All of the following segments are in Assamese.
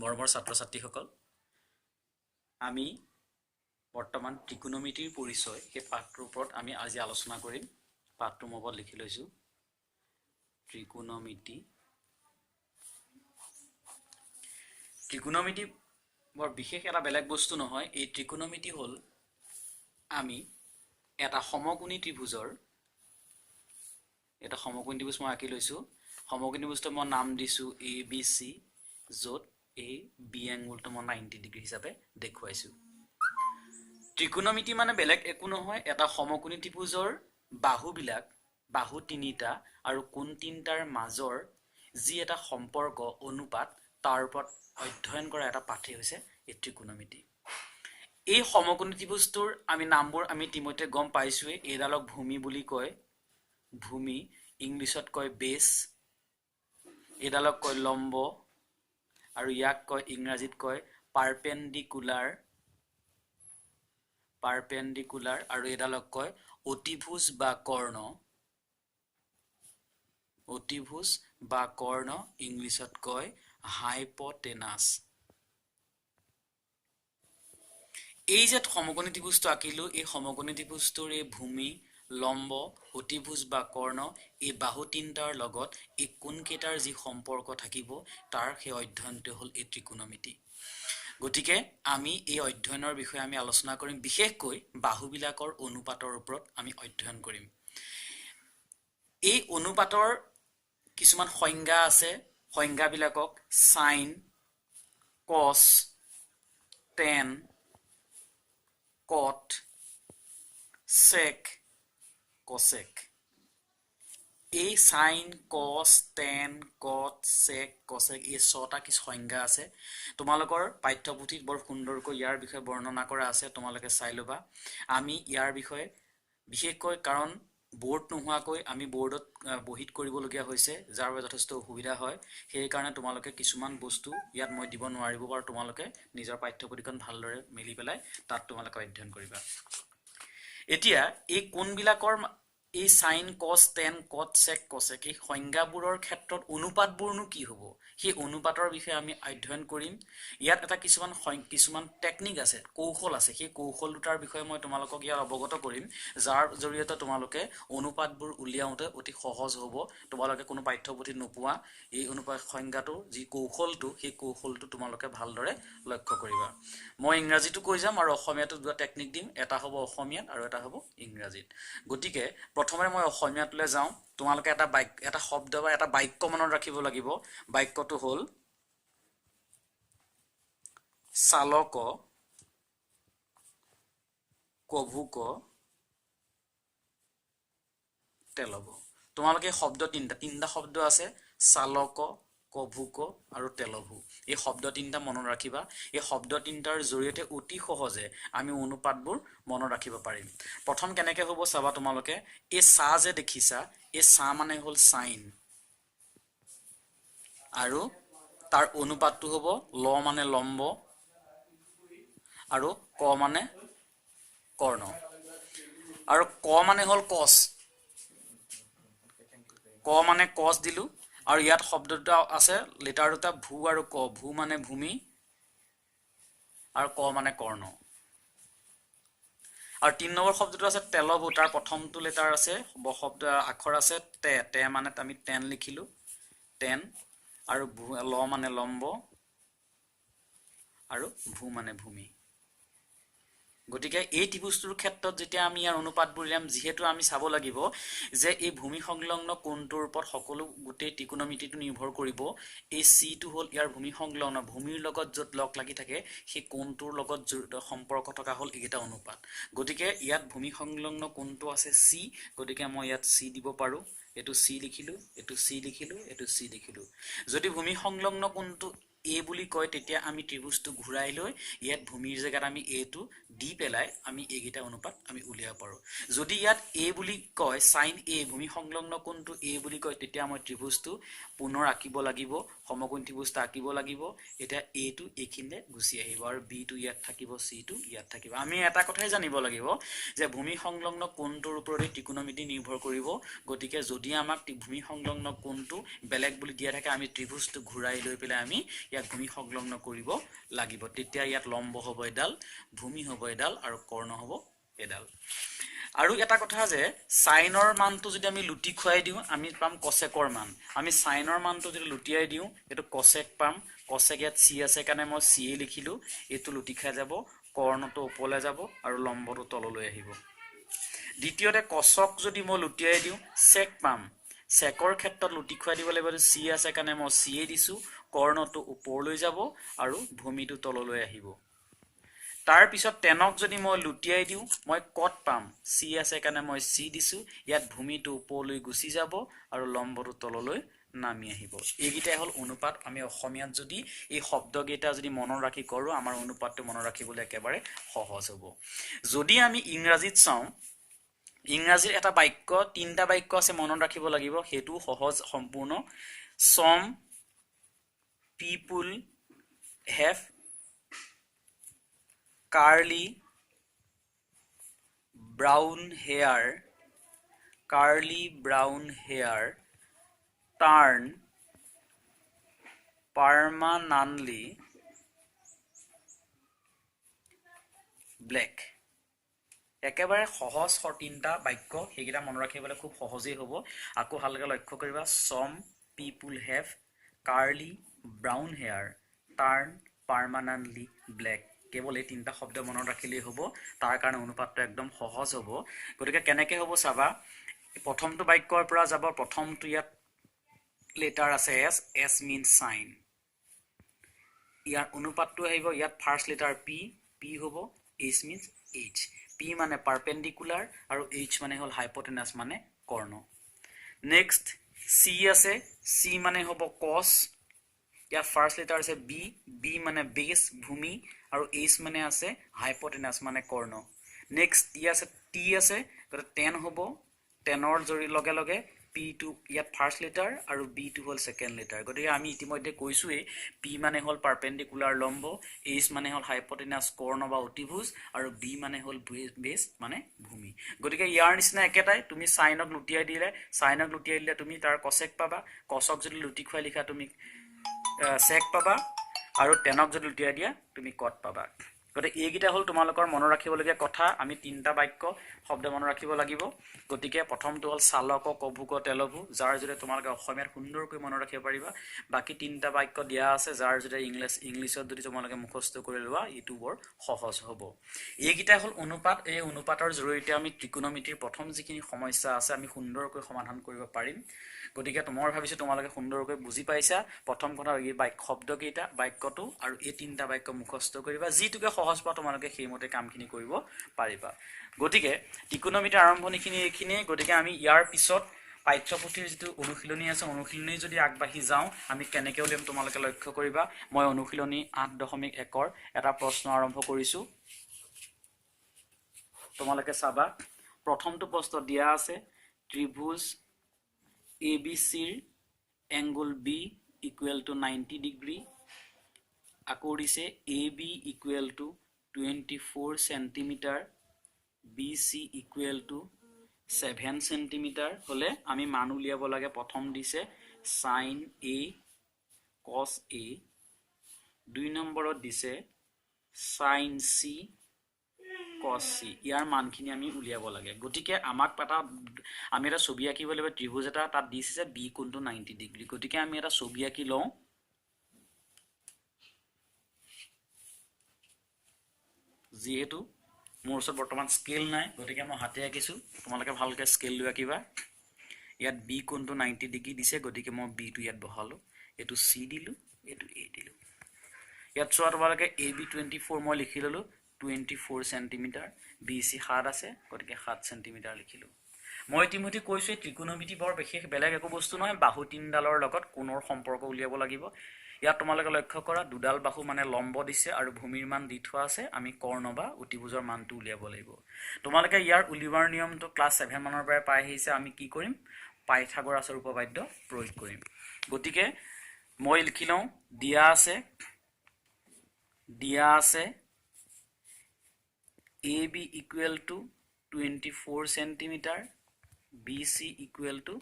মৰমৰ ছাত্ৰ-ছাত্ৰীসকল, আমি বৰ্তমান ত্ৰিকোণমিতিৰ পৰিচয় সেই পাঠটোৰ ওপৰত আমি আজি আলোচনা কৰিম। পাঠটো মই ওপৰত লিখি লৈছো ত্ৰিকোণমিতি। ত্ৰিকোণমিতি বৰ বিশেষ এটা বেলেগ বস্তু নহয়। এই ত্ৰিকোণমিতি হ'ল আমি এটা সমকোণী ত্ৰিভুজৰ মই আঁকি লৈছো। সমকোণী ত্ৰিভুজটো মই নাম দিছো ABC, য'ত এই বি এংগুলটো মই 90 ডিগ্ৰী হিচাপে দেখুৱাইছো। ত্ৰিকোণমিতি মানে বেলেগ একো নহয়, এটা সমকোণী ত্ৰিভুজৰ বাহু তিনিটা আৰু কোণ তিনিটাৰ মাজৰ যি এটা সম্পৰ্ক অনুপাত তাৰ ওপৰত অধ্যয়ন কৰা এটা পাঠেই হৈছে এই ত্ৰিকোণমিতি। এই সমকোণী ত্ৰিভুজটোৰ আমি নামবোৰ আমি ইতিমধ্যে গম পাইছোৱে। এইডালক ভূমি বুলি কয়, ভূমি ইংলিছত কয় বেছ, এইডালক কয় লম্ব আৰু ইয়াক কয় ইংৰাজীত কয় পাৰপেণ্ডিকুলাৰ আৰু এইডালক কয় অতিভুজ বা কৰ্ণ, ইংলিছত কয় হাইপটেনাছ। এই যে সমকোণী ত্ৰিভুজটো আঁকিলো, এই সমকোণী ত্ৰিভুজটোৰ এই ভূমি, লম্ব, অতিভুজ বা কৰ্ণ এই বাহু তিনিটাৰ লগত এই কোণকেইটাৰ যি সম্পৰ্ক থাকিব তাৰ সেই অধ্যয়নটো হ'ল এই ত্ৰিকোণমিতি। গতিকে আমি এই অধ্যয়নৰ বিষয়ে আমি আলোচনা কৰিম। বিশেষকৈ বাহুবিলাকৰ অনুপাতৰ ওপৰত আমি অধ্যয়ন কৰিম। এই অনুপাতৰ কিছুমান সংজ্ঞা আছে। সংজ্ঞাবিলাকক সাইন, কস, টেন, কট, সেক, কসেক। এই সাইন, কস, টেন, কট, সেক, কসেক এই ছটা কিছু সংজ্ঞা আছে। তোমালোকৰ পাঠ্যপুথিত বৰ সুন্দৰকৈ ইয়াৰ বিষয়ে বৰ্ণনা কৰা আছে, তোমালোকে চাই ল'বা। আমি ইয়াৰ বিষয়ে বিশেষকৈ কাৰণ বোৰ্ড নোহোৱাকৈ আমি বোৰ্ডত বহিত কৰিবলগীয়া হৈছে, যাৰ বাবে যথেষ্ট অসুবিধা হয়। সেইকাৰণে তোমালোকে কিছুমান বস্তু ইয়াত মই দিব নোৱাৰিব পাৰোঁ। তোমালোকে নিজৰ পাঠ্যপুথিখন ভালদৰে মিলি পেলাই তাত তোমালোকে অধ্যয়ন কৰিবা। এতিয়া এই কোণবিলাকৰ এই সাইন, কস, টেন, কট, সেক, কসেক এই সংজ্ঞাবোৰৰ ক্ষেত্ৰত অনুপাতবোৰনো কি হ'ব, সেই অনুপাতৰ বিষয়ে আমি অধ্যয়ন কৰিম। ইয়াত এটা কিছুমান টেকনিক আছে, কৌশল আছে। সেই কৌশল দুটাৰ বিষয়ে মই তোমালোকক ইয়াত অৱগত কৰিম, যাৰ জৰিয়তে তোমালোকে অনুপাতবোৰ উলিয়াওঁতে অতি সহজ হ'ব। তোমালোকে কোনো পাঠ্যপুথিত নোপোৱা এই অনুপাত সংজ্ঞাটো যি কৌশলটো, সেই কৌশলটো তোমালোকে ভালদৰে লক্ষ্য কৰিবা। মই ইংৰাজীটো কৈ যাম আৰু অসমীয়াটো দুটা টেকনিক দিম। এটা হ'ব অসমীয়াত আৰু এটা হ'ব ইংৰাজীত। গতিকে প্ৰথমে মই অসমীয়াটোলৈ যাওঁ। তোমালোকে এটা শব্দ বা এটা বাক্য মনত ৰাখিব লাগিব। বাক্যটো হ'ল চালক কভুক তেলব। তোমালোকে শব্দ তিনিটা শব্দ আছে, চালক, কভুক আৰু তেলভু। এই শব্দ তিনিটা মনত ৰাখিবা। এই শব্দ তিনিটাৰ জৰিয়তে অতি সহজে আমি অনুপাতবোৰ মনত ৰাখিব পাৰিম। প্ৰথম কেনেকৈ হ'ব চাবা তোমালোকে। এই চা যে দেখিছা, এই চা মানে হ'ল সাইন আৰু তাৰ অনুপাতটো হ'ব ল মানে লম্ব আৰু ক মানে কৰ্ণ আৰু ক মানে হ'ল কস। ক মানে কস দিলো আৰু ইয়াত শব্দ দুটা আছে, লেটাৰ দুটা ভূ আৰু ক। ভূ মানে ভূমি আৰু ক মানে কৰ্ণ। আৰু ৩ নম্বৰ শব্দটো আছে তেলভূ। তাৰ প্ৰথমটো লেটাৰ আছে, শব্দ আখৰ আছে তে মানে আমি টেন লিখিলো, টেন আৰু ল মানে লম্ব আৰু ভূ মানে ভূমি। গতিকে এই ত্ৰিভুজটোৰ ক্ষেত্ৰত যেতিয়া আমি ইয়াৰ অনুপাতবোৰ উলিয়াম, যিহেতু আমি চাব লাগিব যে এই ভূমি সংলগ্ন কোণটোৰ ওপৰত সকলো গোটেই ত্ৰিকোণমিতিটো নিৰ্ভৰ কৰিব। এই চিটো হ'ল ইয়াৰ ভূমি সংলগ্ন, ভূমিৰ লগত য'ত লগ লাগি থাকে সেই কোণটোৰ লগত জড়িত সম্পৰ্ক থকা হ'ল এইকেইটা অনুপাত। গতিকে ইয়াত ভূমি সংলগ্ন কোণটো আছে চি, গতিকে মই ইয়াত চি দিব পাৰোঁ। এইটো চি লিখিলো, এইটো চি লিখিলো, এইটো চি লিখিলো। যদি ভূমি সংলগ্ন কোণটো এ বুলি কয়, তেতিয়া আমি ত্ৰিভুজটো ঘূৰাই লৈ ইয়াত ভূমিৰ জেগাত আমি এটো দি পেলাই আমি এইকেইটা অনুপাত আমি উলিয়াব পাৰোঁ। যদি ইয়াত এ বুলি কয়, সাইন এ, ভূমি সংলগ্ন কোণটো এ বুলি কয়, তেতিয়া মই ত্ৰিভুজটো পুনৰ আঁকিব লাগিব, সমকোণ ত্ৰিভুজটো আঁকিব লাগিব। এতিয়া এটো এইখিনিলে গুচি আহিব আৰু বিটো ইয়াত থাকিব, চিটো ইয়াত থাকিব। আমি এটা কথাই জানিব লাগিব যে ভূমি সংলগ্ন কোণটোৰ ওপৰত ত্ৰিকোণমিতি নিৰ্ভৰ কৰিব। গতিকে যদি আমাক ভূমি সংলগ্ন কোণটো বেলেগ বুলি দিয়া থাকে, আমি ত্ৰিভুজটো ঘূৰাই লৈ পেলাই আমি ইয়াত ভূমি সংলগ্ন কৰিব লাগিব তেতিয়া ইয়াত লম্ব হ'ব এডাল ভূমি হ'ব এডাল আৰু কৰ্ণ হ'ব এডাল আৰু এটা কথা যে সাইনৰ মানটো যদি আমি লুটি খুৱাই দিও আমি পাম কোসেকৰ মান আমি সাইনৰ মানটো যদি লুটিয়াই দিও এটো কোসেক পাম কোসেক ইয়াত c আছে কাৰণে মই c লিখিলো এটো লুটি খাই যাব কৰ্ণটো ওপৰলৈ যাব আৰু লম্বটো তললৈ আহিব দ্বিতীয়তে কোসক যদি মই লুটিয়াই দিও সেক পাম সেকৰ ক্ষেত্ৰত লুটি খুৱাই দিব লাগিব c আছে কাৰণে মই c দিছো কৰ্ণটো ওপৰলৈ যাব আৰু ভূমিটো তললৈ আহিব তাৰ পিছত টেনক যদি মই লুটিয়াই দিও মই কট পাম c আছে কাৰণে মই c দিছো ইয়াত ভূমিটো ওপৰলৈ গুচি যাব আৰু লম্বটো তললৈ নামি আহিব এইগিটাই হল অনুপাত আমি অসমীয়াত যদি এই শব্দগিটা যদি মনত ৰাখি কৰো আমাৰ অনুপাতটো মনত ৰাখিবলৈ একেবাৰে সহজ হ'ব যদি আমি ইংৰাজীত চাও ইংৰাজীৰ এটা বাক্য তিনটা বাক্য আছে মনত ৰাখিব লাগিব হেতু সহজ সম্পূৰ্ণ some people have curly brown hair turn permanently black একেবাৰে সহজ তিনটা বাক্য হেগিটা মনত ৰাখিবলৈ খুব সহজেই হ'ব আকো হালকে লক্ষ্য কৰিবা some people have curly brown hair turn permanently black কেৱল এই তিনটা শব্দ মনত ৰাখিলেই হ'ব তাৰ কাৰণে অনুপাতটো একদম সহজ হ'ব গতিকে কেনেকৈ হ'ব চাবা প্ৰথমটো বাক্যৰ পৰা যাব প্ৰথমটো ইয়াত লেটাৰ আছে s means sign ইয়াৰ অনুপাতটো আহিব ইয়াত ফাৰ্স্ট লেটাৰ p হ'ব h means h p মানে পাৰপেন্ডিকুলাৰ আৰু h মানে হল হাইপোটেনাস মানে কৰ্ণ নেক্সট c আছে c মানে হ'ব cos ইয়াৰ ফাৰ্স্ট লেটাৰ আছে b মানে বেস ভূমি আৰু h মানে আছে হাইপোটেনাস মানে কৰ্ণ নেক্সট ই আছে t আছে গতে tan হ'ব tanৰ জৰি লগে লগে p2 ইয়াত ফাৰ্স্ট লেটাৰ আৰু b2 হল সেকেন্ড লেটাৰ গতে আমি ইতিমধ্যে কৈছোৱে p মানে হল পাৰপেন্ডিকুলাৰ লম্ব h মানে হল হাইপোটেনাস কৰ্ণ বা অতিভুজ আৰু b মানে হল বেস মানে ভূমি গতিকে ইয়াৰ নিচিনা একেটাই তুমি সাইনক লুটিয়াই দিলে তুমি তাৰ কোসেক পাবা কোসক যদি লুটি খুৱাই লিখা তুমি সেক পাবা আৰু টেনক যদি লুটিয়াই দিয়া তুমি কট পাবা গতে এইগিটা হল তোমালোকৰ মনত ৰাখিবলগীয়া কথা আমি তিনটা বাক্য শব্দ মনত ৰাখিব লাগিব গতিকে প্ৰথমটো হল চালক কভুক তেলভু যাৰ জৰিয়তে তোমালোকে অসমীয়াত সুন্দৰকৈ মনত ৰাখিব পাৰিবা বাকি তিনটা বাক্য দিয়া আছে যাৰ জৰিয়তে ইংলিছত যদি তোমালোকে মুখস্থ কৰি লোৱা ইটো বৰ সহজ হ'ব এইগিটা হল অনুপাত এই অনুপাতৰ জৰিয়তে আমি ত্ৰিকোণমিতিৰ প্ৰথম যিখিনি সমস্যা আছে আমি সুন্দৰকৈ সমাধান কৰিব পাৰিম গতিকে তোমাৰ ভাবিছো তোমালোকে সুন্দৰকৈ বুজি পাইছা প্ৰথম কথা এই শব্দকেইটা বাক্যটো আৰু এই তিনটা বাক্য মুখস্থ কৰিবা যিটোকে সহজ পা তোমালোকে সেইমতে কামখিনি কৰিব পাৰিবা গতিকে ত্ৰিকোণমিতিৰ আৰম্ভণিখিনি এইখিনি গতিকে আমি ইয়াৰ পিছত পাঠ্যপুথিৰ যেটো অনুশীলনী আছে অনুশীলনী যদি আগবাঢ়ি যাও আমি কেনেকৈ উলিয়াম তোমালোকে লক্ষ্য কৰিবা মই অনুশীলনী 8.1 ৰ এটা প্ৰশ্ন আৰম্ভ কৰিছো তোমালোকে চাবা প্ৰথমটো প্ৰশ্ন দিয়া আছে ত্ৰিভুজ ABC ৰ angle B equal to 90 degree আকৌ দিছে AB equal to 24 cm BC equal to 7 cm হলে আমি মান উলিয়াব লাগে প্ৰথম দিছে sin A cos A দুই নম্বৰত দিছে sin C cos C ইয়াৰ মানখিনি আমি উলিয়াব লাগে গতিকে আমাক পাতা আমি এটা ছবি আঁকিব লাগিব ত্ৰিভুজ এটা তাত দিছে B কোণটো 90 ডিগ্ৰী গতিকে আমি এটা ছবি আঁকি লওঁ যেহেতু মোৰ ওচৰত বৰ্তমান স্কেল নাই গতিকে মই হাতে আঁকিছো তোমালোকে ভালকৈ স্কেল লৈ আঁকিবা ইয়াত B কোণটো 90 ডিগ্ৰী দিছে গতিকে মই B টো ইয়াত বহালো এটো C দিলো এটো A দিলো ইয়াত চোৱা তোমালোকে AB 24 মই লিখি ললো 24 cm BC 7 আছে গতিকে 7 cm লিখিলো মই ইতিমধ্যে কৈছো ত্ৰিকোণমিতি বৰ বিশেষ বেলেগ একো বস্তু নহয় বাহু তিনডালৰ লগত কোণৰ সম্পৰ্ক উলিয়াব লাগিব ইয়াত তোমালোকে লক্ষ্য কৰা দুডাল বাহু মানে লম্ব দিছে আৰু ভূমিৰ মান দি থোৱা আছে আমি কৰ্ণ বা অতিভুজৰ মানটো উলিয়াব লাগিব তোমালোকে ইয়াৰ উলিওৱাৰ নিয়মটো ক্লাস 7 মানৰ পৰা পাই আহিছে আমি কি কৰিম পাইথাগোৰাছৰ উপপাদ্য প্ৰয়োগ কৰিম গতিকে মই লিখি লওঁ দিয়া আছে AB equal to 24 cm BC equal to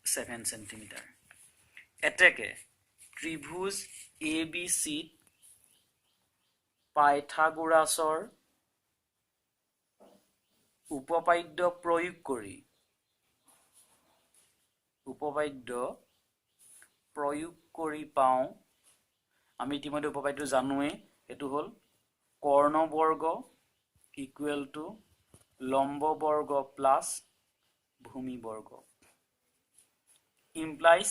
7 cm এতেকে ত্ৰিভুজ ABC পাইথাগোৰাছৰ উপপাদ্য প্ৰয়োগ কৰি পাওঁ আমি ইতিমধ্যে উপপাদ্য জানোৱে এটো হল কৰ্ণবৰ্গ ইকুৱেল টু লম্ববৰ্গ প্লাস ভূমিবৰ্গ ইমপ্লাইজ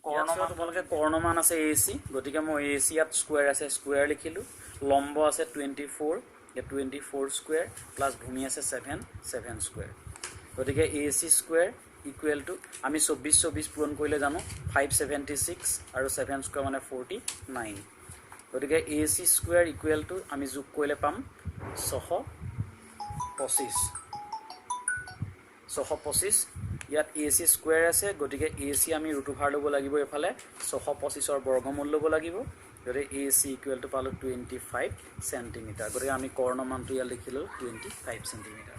কৰ্ণমান তোমালোকে কৰ্ণমান আছে AC গতিকে মই AC ইয়াত স্কয়াৰ আছে স্কয়াৰ লিখিলো লম্ব আছে 24 এ 24 স্কয়াৰ প্লাস ভূমি আছে 7 স্কয়াৰ গতিকে AC স্কয়াৰ ইকুৱেল টু আমি 24 পূৰণ কৰিলে জানো 576 আৰু 7 স্কয়াৰ মানে 49 গতিকে AC স্কয়াৰ ইকুৱেল টু আমি যোগ কৰিলে পাম 625 ইয়াত AC স্কয়াৰ আছে গতিকে AC আমি ৰুট ওভাৰ লব লাগিব এফালে 625 ৰ বৰ্গমূল লব লাগিব গতিকে AC ইকুৱেল টু পালো 25 সেন্টিমিটাৰ গতিকে আমি কৰ্ণ মানটো ইয়াত লিখিলো 25 সেন্টিমিটাৰ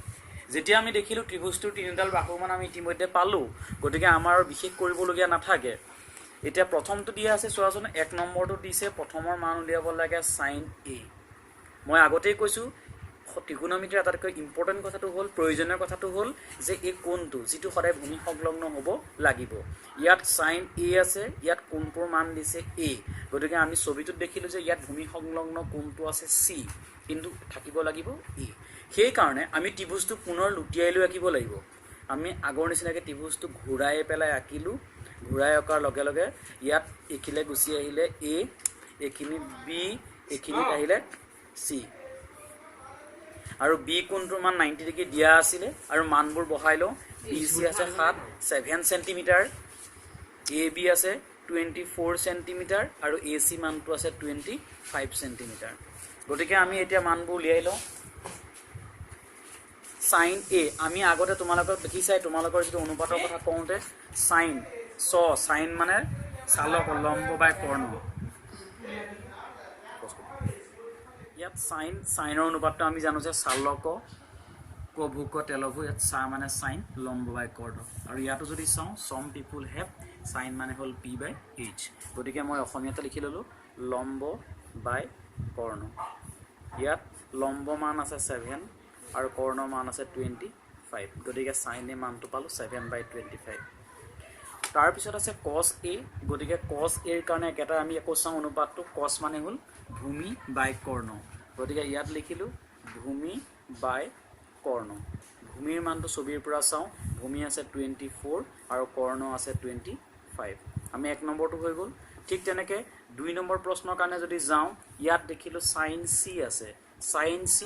যেতিয়া আমি দেখিলো ত্ৰিভুজটোৰ তিনিডাল বাহুমান আমি ইতিমধ্যে পালো গতিকে আমাৰ বিশেষ কৰিবলগীয়া নাথাকে এতিয়া প্ৰথমটো দিয়া আছে চোৱাচোন 1 নম্বৰটো দিছে প্ৰথমৰ মান উলিয়াব লাগে sin A মই আগতেই কৈছো ত্ৰিকোণমিতিৰ আটাইতকৈ ইম্পৰ্টেন্ট কথাটো হল প্ৰয়োজনীয় কথাটো হল যে এই কোণটো যেটো সদায় ভূমি সংলগ্ন হ'ব লাগিব ইয়াত sin A আছে ইয়াত কোণটোৰ মান দিছে A গতিকে আমি ছবিটোত দেখিলো যে ইয়াত ভূমি সংলগ্ন কোণটো আছে C কিন্তু থাকিব লাগিব A সেই কাৰণে আমি ত্ৰিভুজটো পুনৰ লুটিয়াই লৈ আকিব লাগিব আমি আগৰ নিচিনাকে ত্ৰিভুজটো ঘূৰাই পেলাই আকিলো ঘূৰাই অকাৰ লগে লগে ইয়াত একিলে গুছি আহিলে A এখিনি B এখিনি আহিলে C আৰু B কোণটোৰ মান 90 ডিগ্ৰী দিয়া আছিল আৰু মানবোৰ বহাইলো BC আছে 7 সেন্টিমিটাৰ AB আছে 24 সেন্টিমিটাৰ আৰু AC মানটো আছে 25 সেন্টিমিটাৰ গতিকে আমি এতিয়া মানবোৰ উলিয়াইলো sin A আমি আগতে তোমালোকক দেখিছাই তোমালোকৰ যেটো অনুপাতৰ কথা কওঁতে sin মানে চালক লম্ব বাই কৰ্ণ ইয়াত sin ৰ অনুপাতটো আমি জানো যে চালক কভুক তেলভু ইয়াত মানে sin লম্ব বাই কৰ্ণ আৰু ইয়াতো যদি চাও some people have sin মানে হল p by h গতিকে মই অসমীয়াতে লিখি ললো লম্ব বাই কৰ্ণ ইয়াত লম্ব মান আছে 7 আৰু কৰ্ণ মান আছে 25 গতিকে sin এ মানটো পালো 7/25 তাৰ পিছত আছে cos A গতিকে cos A ৰ কাৰণে এটা আমি একো চাও অনুপাতটো cos মানে হল ভূমি বাই কৰ্ণ গতিকে ইয়াত লিখিলো ভূমি বাই কৰ্ণ ভূমিৰ মানটো ছবিৰ পৰা চাও ভূমি আছে 24 আৰু কৰ্ণ আছে 25 আমি এক নম্বৰটো হৈ গল ঠিক তেনেকে দুই নম্বৰ প্ৰশ্নৰ কাৰণে যদি যাও ইয়াত দেখিলো sin C আছে sin C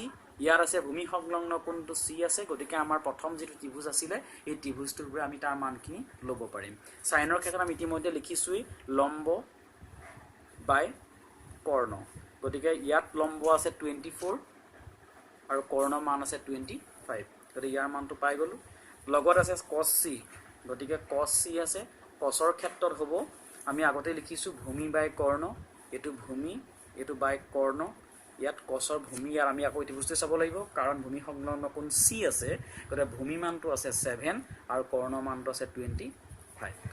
ইয়াৰ আছে ভূমি সংলগ্ন কোণটো C আছে গতিকে আমাৰ প্ৰথম যেটো ত্ৰিভুজ আছিল এই ত্ৰিভুজটোৰ পৰা আমি তাৰ মানখিনি লব পাৰিম সাইনৰ ক্ষেত্ৰত আমি ইতিমধ্যে লিখিছোই লম্ব বাই কৰ্ণ গতিকে ইয়াত লম্ব আছে 24 আৰু কৰ্ণ মান আছে 25 গতিকে ইয়াৰ মানটো পাই গলো লগত আছে cos C গতিকে cos C আছে cosৰ ক্ষেত্ৰত হ'ব আমি আগতে লিখিছো ভূমি বাই কৰ্ণ এটো ভূমি এটো বাই কৰ্ণ ইয়াত cosৰ ভূমি আৰু আমি আকৌ ত্ৰিভুজটো চাব লাগিব কাৰণ ভূমি সংলগ্ন কোণ C আছে গতিকে ভূমি মানটো আছে 7 আৰু কৰ্ণ মানটো আছে 25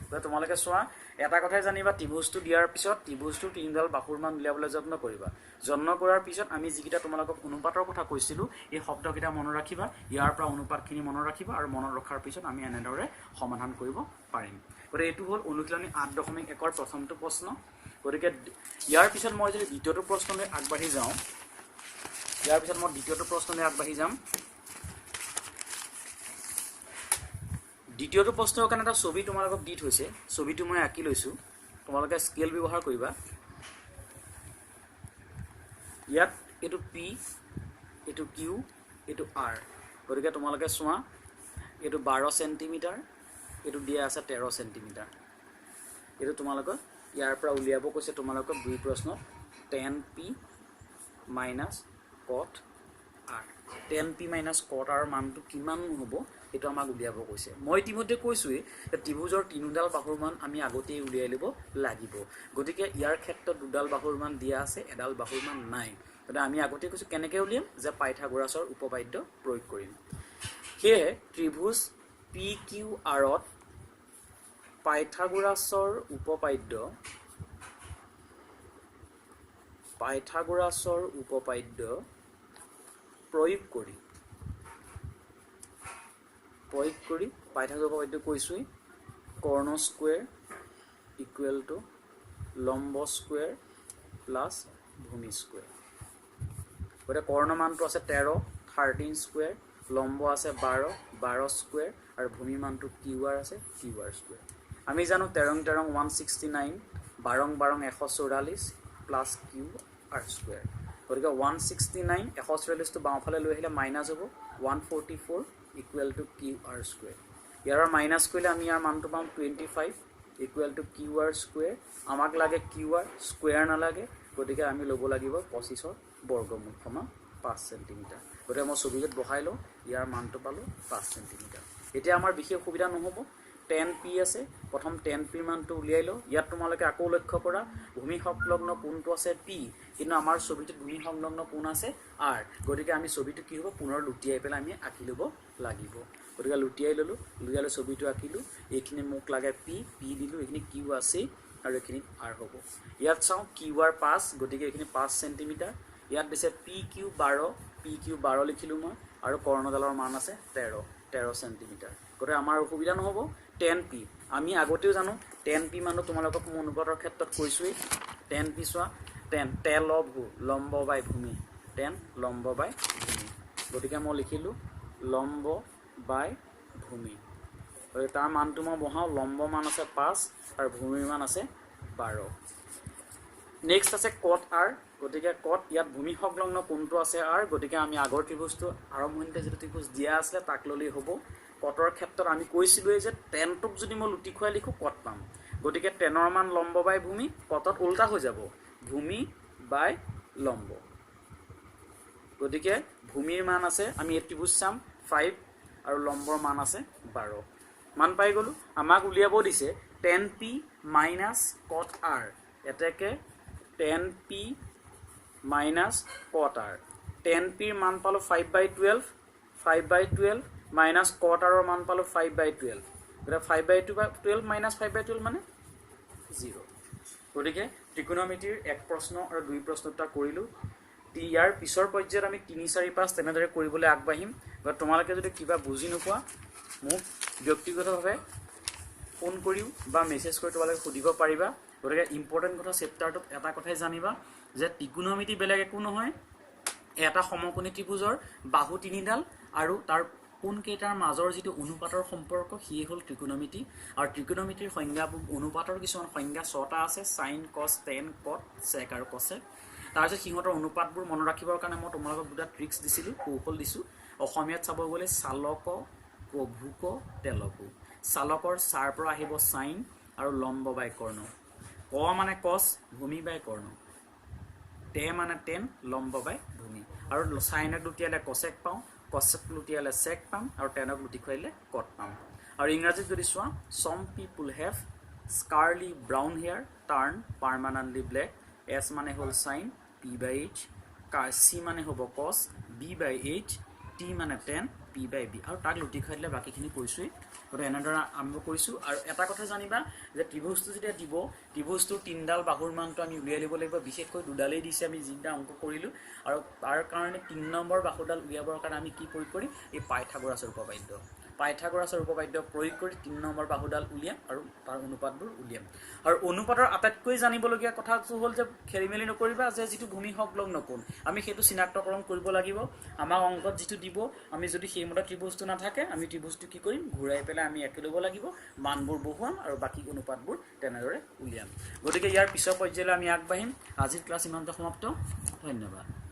গতিকে তোমালোকে চোৱা এটা কথাই জানিবা ত্ৰিভুজটো দিয়াৰ পিছত ত্ৰিভুজটো তিনিডাল বাহুৰ মান উলিয়াবলৈ যত্ন কৰিবা যত্ন কৰাৰ পিছত আমি যিকিটা তোমালোকক অনুপাতৰ কথা কৈছিলো এই শব্দকিটা মনত ৰাখিবা ইয়াৰ পৰা অনুপাতখিনি মনত ৰাখিবা আৰু মনত ৰখাৰ পিছত আমি এনেদৰে সমাধান কৰিব পাৰিম গতিকে এটো হল অনুশীলনী 8.1 ৰ প্ৰথমটো প্ৰশ্ন গতিকে ইয়াৰ পিছত মই যদি দ্বিতীয়টো প্ৰশ্নলৈ আগবাঢ়ি যাওঁ ইয়াৰ পিছত মই দ্বিতীয়টো প্ৰশ্নলৈ আগবাঢ়ি যাম দ্বিতীয়টো প্ৰশ্নৰ কাৰণে এটা ছবি তোমালোকক দি থৈছে ছবিটো মই আঁকি লৈছো তোমালোকে স্কেল ব্যৱহাৰ কৰিবা ইয়াত এটো P এটো Q এটো R গতিকে তোমালোকে চোৱা এটো 12 সেন্টিমিটাৰ এটো দিয়া আছে 13 সেন্টিমিটাৰ এটো তোমালোকক ইয়াৰ পৰা উলিয়াব কৈছে তোমালোকক দুই প্ৰশ্ন tan p - cot r tan p - cot r মানটো কিমান হ'ব এটো আমাক উলিয়াব কৈছে মই ইতিমধ্যে কৈছোই যে ত্ৰিভুজৰ তিনিডাল বাহুৰ মান আমি আগতেই উলিয়াই লব লাগিব গতিকে ইয়াৰ ক্ষেত্ৰত দুডাল বাহুৰ মান দিয়া আছে এডাল বাহুৰ মান নাই গতিকে আমি আগতেই কৈছো কেনেকৈ উলিয়াম যে পাইথাগোৰাছৰ উপপাদ্য প্ৰয়োগ কৰিম হে ত্ৰিভুজ PQR ত পাইথাগোৰাছৰ উপপাদ্য পাইথাগোৰাছৰ উপপাদ্য প্ৰয়োগ কৰি পাইথাগোৰাছৰ উপপাদ্য কৈছোই কৰ্ণ স্কয়াৰ ইকুৱেল টু লম্ব স্কয়াৰ প্লাস ভূমি স্কয়াৰ গতে কৰ্ণ মানটো আছে 13 13 স্কয়াৰ লম্ব আছে 12 12 স্কয়াৰ আৰু ভূমি মানটো কিউআৰ আছে কিউআৰ স্কয়াৰ আমি জানো 13 13 169 12 12 144 প্লাস কিউ আৰ স্কয়াৰ গতিকে 169 144 টো বাওঁফালে লৈ আহিলে মাইনাস হ'ব 144 equal to Q R square ইয়াৰ মাইনাস কৰিলে আমি ইয়াৰ মানটো পাম 25 equal to Q R square আমাক লাগে কিউ আৰ স্কয়াৰ নালাগে গতিকে আমি ল'ব লাগিব 25 ৰ বৰ্গমূল সমান 5 সেন্টিমিটাৰ গতিকে মই ছবিত বহাই লওঁ ইয়াৰ মানটো পালো 5 সেন্টিমিটাৰ এতিয়া আমাৰ বিশেষ সুবিধা নহব 10p আছে প্ৰথম 10p মানটো উলিয়াই লওঁ ইয়াত তোমালোকে আকৌ লক্ষ্য কৰা ভূমি সংলগ্ন কোণটো আছে p কিন্তু আমাৰ ছবিটোত ভূমি সংলগ্ন কোণ আছে r গতিকে আমি ছবিটো কি হ'ব পুনৰ লুটিয়াই পেলাই আমি আঁকি ল'ব লাগিব গতিকে লুটিয়াই ললো ছবিটো আঁকিলো এইখিনি মোক লাগে p দিলো এইখিনি q আছে আৰু এইখিনি r হ'ব ইয়াত চাওঁ q r 5 গতিকে এইখিনি 5 সেন্টিমিটাৰ ইয়াত দিছে pq 12 লিখিলো মই আৰু কৰ্ণডালৰ মান আছে 13 সেন্টিমিটাৰ গতিকে আমাৰ অসুবিধা নহব 10p আমি আগতেও জানো 10p মানো তোমালোকক অনুপাতৰ ক্ষেত্ৰত কৈছোই 10p সোৱা 10 তেল লম্ব বাই ভূমি 10 লম্ব বাই ভূমি গতিকে মই লিখিলো লম্ব বাই ভূমি আৰু তাৰ মানটো মই বহাও লম্ব মান আছে 5 আৰু ভূমিৰ মান আছে 12 নেক্সট আছে কট r গতিকে কট ইয়াত ভূমি সংলগ্ন কোণটো আছে r গতিকে আমি আগৰ ত্ৰিভুজটো আৰম্ভণিতে যেটো ত্ৰিভুজ দিয়া আছে তাক ললেই হ'ব কটৰ ক্ষেত্ৰত আমি কৈছিলোই যে 10 টোক যদি মই লুটি খুৱাই লিখো কট পাম গতিকে 10 ৰ মান লম্ব বাই ভূমি কটত উল্টা হৈ যাব ভূমি বাই লম্ব গতিকে ভূমিৰ মান আছে আমি এই ত্ৰিভুজ চাম 5 আৰু লম্বৰ মান আছে 12 মান পাই গলো আমাক উলিয়াব দিছে 10p cot r এটাকে 10p cot r 10p ৰ মান পালো 5/12 minus cot r ৰ মান পালো 5/12 গতিকে 5/12 minus 5/12 মানে 0 গতিকে ত্ৰিকোণমিতিৰ এক প্ৰশ্ন আৰু দুই প্ৰশ্ন উত্তৰ কৰিলো ইয়াৰ পিছৰ পৰ্যায়ত আমি 3 4 5 তেনেদৰে কৰিবলৈ আগবাঢ়িম বা তোমালোকে যদি কিবা বুজি নোপোৱা মোক ব্যক্তিগতভাৱে ফোন কৰিও বা মেছেজ কৰি তোমালোকে সুধিব পাৰিবা গতিকে ইম্পৰ্টেন্ট কথা চেপ্টাৰটোত এটা কথাই জানিবা যে ত্ৰিকোণমিতি বেলেগ একো নহয় এটা সমকোণী ত্ৰিভুজৰ বাহু তিনিডাল আৰু তাৰ কোন কেইটাৰ মাজৰ যেটো অনুপাতৰ সম্পৰ্ক হি হল ত্ৰিকোণমিতি আৰু ত্ৰিকোণমিতিৰ সংজ্ঞা অনুপাতৰ কিছুমান সংজ্ঞা 6টা আছে sin cos tan cot sec আৰু cosec তাৰপিছত সিহঁতৰ অনুপাতবোৰ মনত ৰাখিবৰ কাৰণে মই তোমালোকক দুটা ট্ৰিক্স দিছিলো কৌশল দিছো অসমীয়াত চাব গলে চালক কভুক তেলক চালকৰ চাৰ পৰা আহিব sin আৰু লম্ব বাই কৰ্ণ ক মানে cos ভূমি বাই কৰ্ণ তে মানে tan লম্ব বাই ভূমি আৰু sinক লুটিয়ালে cosec পাওঁ cosec লুটিয়ালে sec পাম আৰু tanক লুটি খুৱাইলে cot পাম আৰু ইংৰাজীত যদি চোৱা some people have scarly brown hair turn permanently black s মানে হল sin p/h c মানে হ'ব cos b/h t মানে tan p/b আৰু তাক লুটি খুৱাইলে বাকিখিনি কৈছোই গতে এনেদৰে আৰম্ভ কৰিছো আৰু এটা কথা জানিবা যে ত্ৰিভুজটো যেতিয়া দিব ত্ৰিভুজটো তিনডাল বাহুৰ মানটো আমি উলিয়াই লিব লাগিব বিশেষকৈ দুডালেই দিছে আমি জিনটা অংক কৰিলো আৰু তাৰ কাৰণে 3 নম্বৰ বাহুডাল উলিয়াবৰ কাৰণে আমি কি প্ৰয়োগ কৰিম এই পাইথাগোৰাছৰ উপপাদ্য প্ৰয়োগ কৰি 3 নম্বৰ বাহুডাল উলিয়াম আৰু তাৰ অনুপাতবোৰ উলিয়াম আৰু অনুপাতৰ আটাইতকৈ জানিবলগীয়া কথাটো হ'ল যে খেলিমেলি নকৰিবা যে যেটো ভূমি সংলগ্ন কোণ আমি হেতু চিনাক্তকৰণ কৰিব লাগিব আমাৰ অংকত যেটো দিব আমি যদি সেইমতে ত্ৰিভুজটো নাথাকে আমি ত্ৰিভুজটো কি কৰিম ঘূৰাই পেলাই আমি একে ল'ব লাগিব মানবোৰ বহুৱাম আৰু বাকি অনুপাতবোৰ তেনেদৰে উলিয়াম গতিকে ইয়াৰ পিছৰ পৰ্যায়লৈ আমি আগবাঢ়িম আজিৰ ক্লাস ইমানতে সমাপ্ত ধন্যবাদ